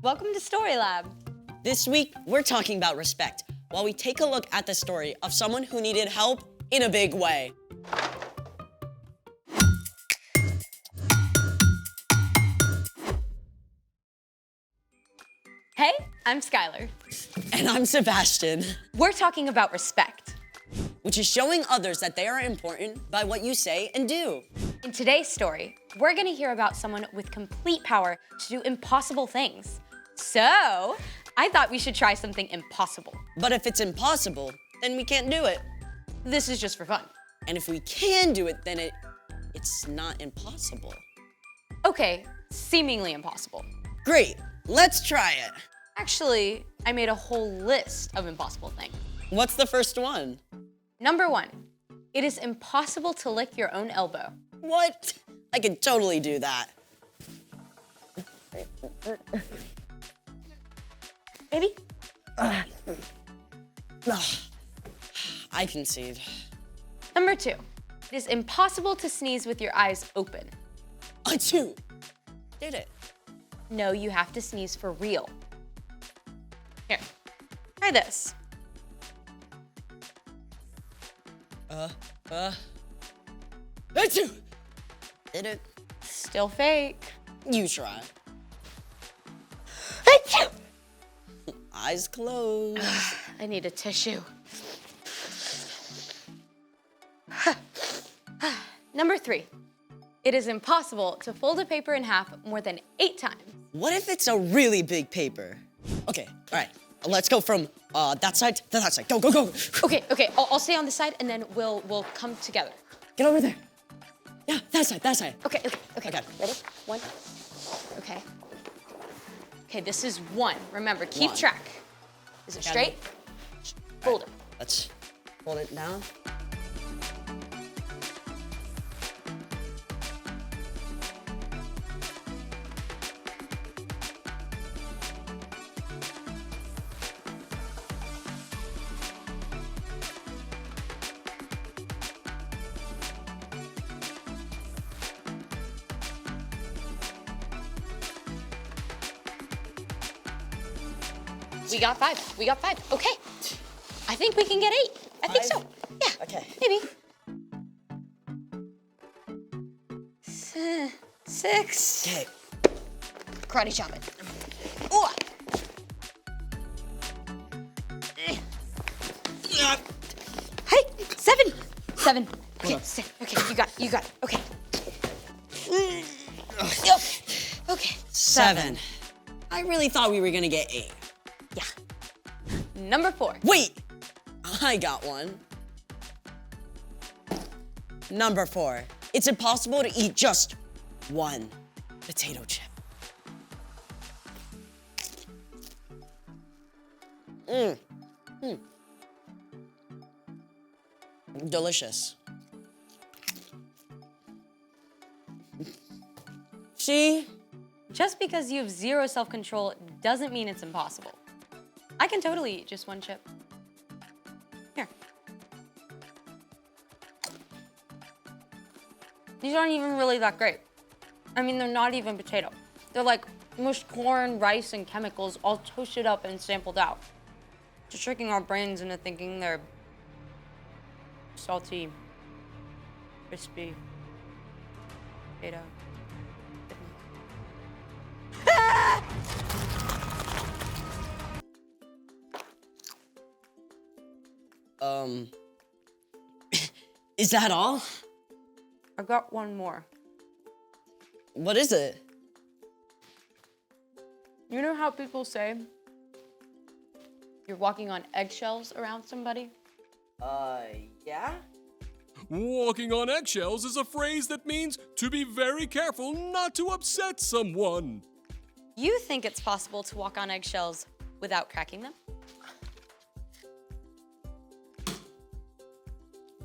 Welcome to Story Lab. This week, we're talking about respect while we take a look at the story of someone who needed help in a big way. Hey, I'm Skylar. And I'm Sebastian, We're talking about respect. which is showing others that they are important by what you say and do. In today's story, we're gonna hear about someone with complete power to do impossible things. So, I thought we should try something impossible. But if it's impossible, then we can't do it. This is just for fun. And if we can do it, then it's not impossible. Okay, seemingly impossible. Great, let's try it. Actually, I made a whole list of impossible things. What's the first one? Number 1, it is impossible to lick your own elbow. What? I could totally do that. Maybe? Ugh. I concede. Number 2, it is impossible to sneeze with your eyes open. I too did it. No, you have to sneeze for real. Here, try this. I too did it. Still fake. You try. Eyes closed. I need a tissue. Number 3, it is impossible to fold a paper in half more than 8 times. What if it's a really big paper? Okay, all right. Let's go from that side to that side. Go, go, go. Okay, I'll stay on this side and then we'll come together. Get over there. Yeah, that side, that side. Okay. Okay. Ready? 1. Okay. Okay, this is 1. Remember, keep 1. track. Is it straight? Fold it. Let's hold it down. We got 5. Okay. I think we can get 8. I think so. 5? Yeah. Okay. Maybe. 6. Okay. Karate chop it. Ooh. Hey, 7. 7. Okay, sit. Okay, you got it. Okay. Okay. 7. I really thought we were gonna get 8. Yeah. Number 4. Wait, I got one. Number 4, it's impossible to eat just one potato chip. Delicious. See? Just because you have 0 self-control doesn't mean it's impossible. I can totally eat just 1 chip. Here. These aren't even really that great. I mean, they're not even potato. They're like mushed corn, rice, and chemicals all toasted up and sampled out. Just tricking our brains into thinking they're salty, crispy, potato. Is that all? I got 1 more. What is it? You know how people say you're walking on eggshells around somebody? Yeah? Walking on eggshells is a phrase that means to be very careful not to upset someone. You think it's possible to walk on eggshells without cracking them?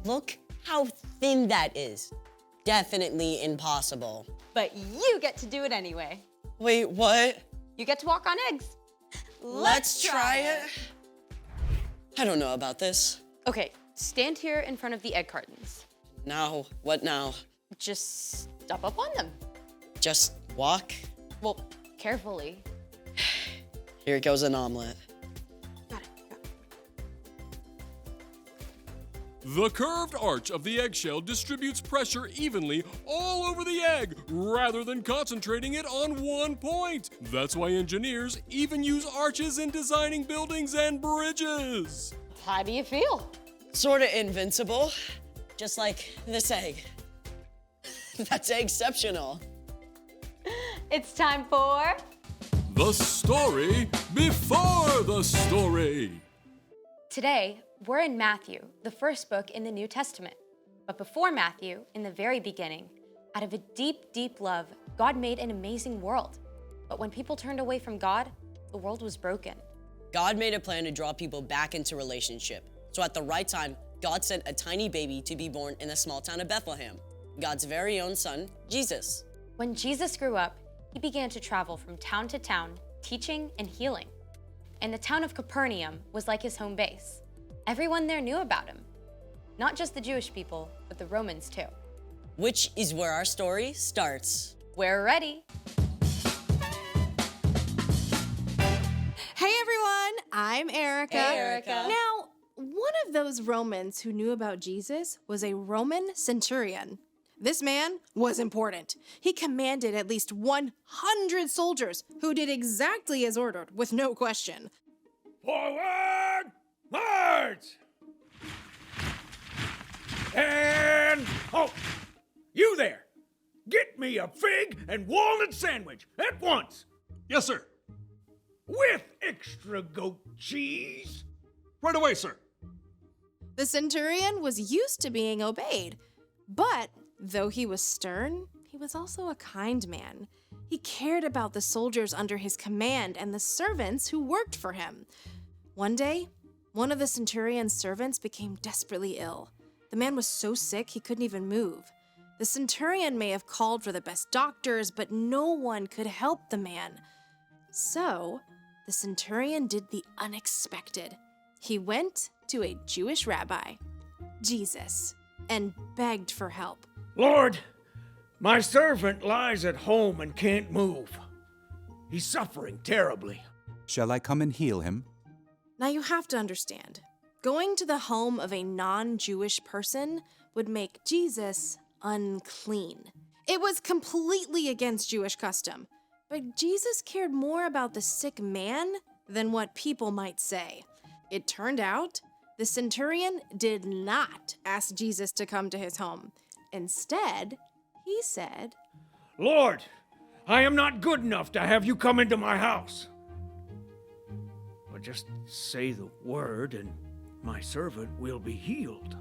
Look how thin that is. Definitely impossible. But you get to do it anyway. Wait, what? You get to walk on eggs. Let's try it. I don't know about this. Okay, stand here in front of the egg cartons. Now, what now? Just step up on them. Just walk? Well, carefully. Here goes an omelet. Got it. The curved arch of the eggshell distributes pressure evenly all over the egg rather than concentrating it on one point. That's why engineers even use arches in designing buildings and bridges. How do you feel? Sorta invincible, just like this egg. That's exceptional. It's time for... The story before the story. Today, we're in Matthew, the first book in the New Testament. But before Matthew, in the very beginning, out of a deep, deep love, God made an amazing world. But when people turned away from God, the world was broken. God made a plan to draw people back into relationship. So at the right time, God sent a tiny baby to be born in the small town of Bethlehem, God's very own son, Jesus. When Jesus grew up, he began to travel from town to town, teaching and healing. And the town of Capernaum was like his home base. Everyone there knew about him. Not just the Jewish people, but the Romans too. Which is where our story starts. We're ready. Hey everyone, I'm Erica. Hey, Erica. Now, one of those Romans who knew about Jesus was a Roman centurion. This man was important. He commanded at least 100 soldiers who did exactly as ordered with no question. Forward! March! And halt! You there! Get me a fig and walnut sandwich at once! Yes, sir. With extra goat cheese! Right away, sir. The centurion was used to being obeyed, but though he was stern, he was also a kind man. He cared about the soldiers under his command and the servants who worked for him. One day, one of the centurion's servants became desperately ill. The man was so sick he couldn't even move. The centurion may have called for the best doctors, but no one could help the man. So, the centurion did the unexpected. He went to a Jewish rabbi, Jesus, and begged for help. Lord, my servant lies at home and can't move. He's suffering terribly. Shall I come and heal him? Now you have to understand, going to the home of a non-Jewish person would make Jesus unclean. It was completely against Jewish custom, but Jesus cared more about the sick man than what people might say. It turned out the centurion did not ask Jesus to come to his home. Instead, he said, Lord, I am not good enough to have you come into my house. But just say the word and my servant will be healed.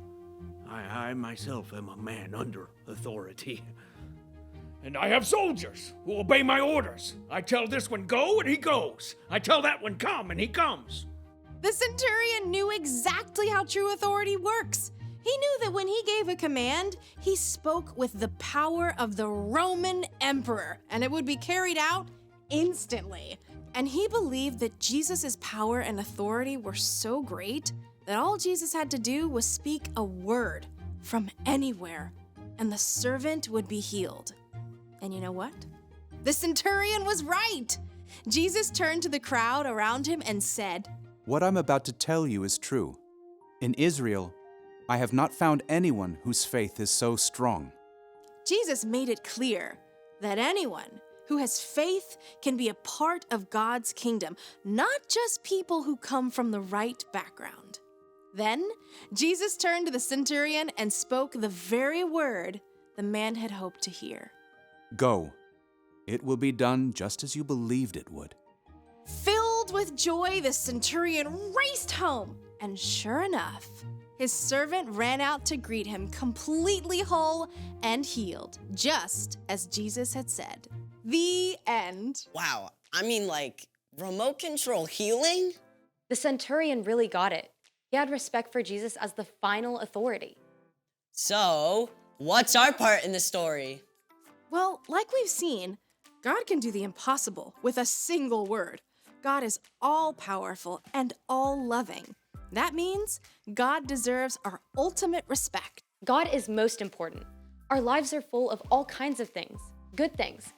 I myself am a man under authority. And I have soldiers who obey my orders. I tell this one go and he goes. I tell that one come and he comes. The centurion knew exactly how true authority works. He knew that when he gave a command, he spoke with the power of the Roman emperor, and it would be carried out instantly. And he believed that Jesus' power and authority were so great that all Jesus had to do was speak a word from anywhere, and the servant would be healed. And you know what? The centurion was right. Jesus turned to the crowd around him and said, What I'm about to tell you is true. In Israel, I have not found anyone whose faith is so strong. Jesus made it clear that anyone who has faith can be a part of God's kingdom, not just people who come from the right background. Then, Jesus turned to the centurion and spoke the very word the man had hoped to hear. Go. It will be done just as you believed it would. Filled with joy, the centurion raced home, and sure enough, his servant ran out to greet him completely whole and healed, just as Jesus had said. The end. Wow, I mean, like, remote control healing? The centurion really got it. He had respect for Jesus as the final authority. So, what's our part in the story? Well, like we've seen, God can do the impossible with a single word. God is all-powerful and all-loving. That means God deserves our ultimate respect. God is most important. Our lives are full of all kinds of things, good things,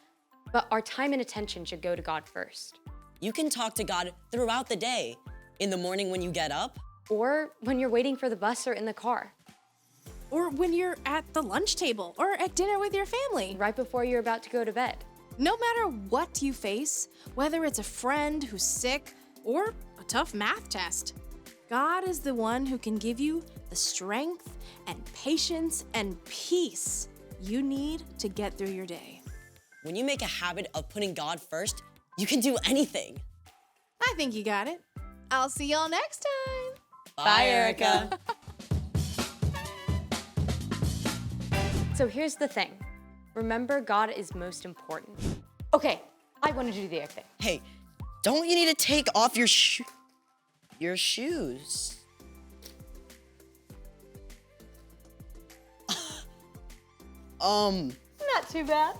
but our time and attention should go to God first. You can talk to God throughout the day. In the morning when you get up, Or when you're waiting for the bus or in the car, Or when you're at the lunch table or at dinner with your family. right before you're about to go to bed. No matter what you face, whether it's a friend who's sick or a tough math test, God is the one who can give you the strength and patience and peace you need to get through your day. when you make a habit of putting God first, you can do anything. I think you got it. I'll see y'all next time. Bye, Erica. So here's the thing. Remember, God is most important. Okay, I want to do the egg thing. Hey, don't you need to take off your shoes? Not too bad.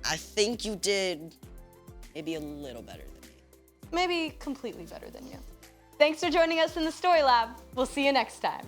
I think you did maybe a little better than me. Maybe completely better than you. Thanks for joining us in the Story Lab. We'll see you next time.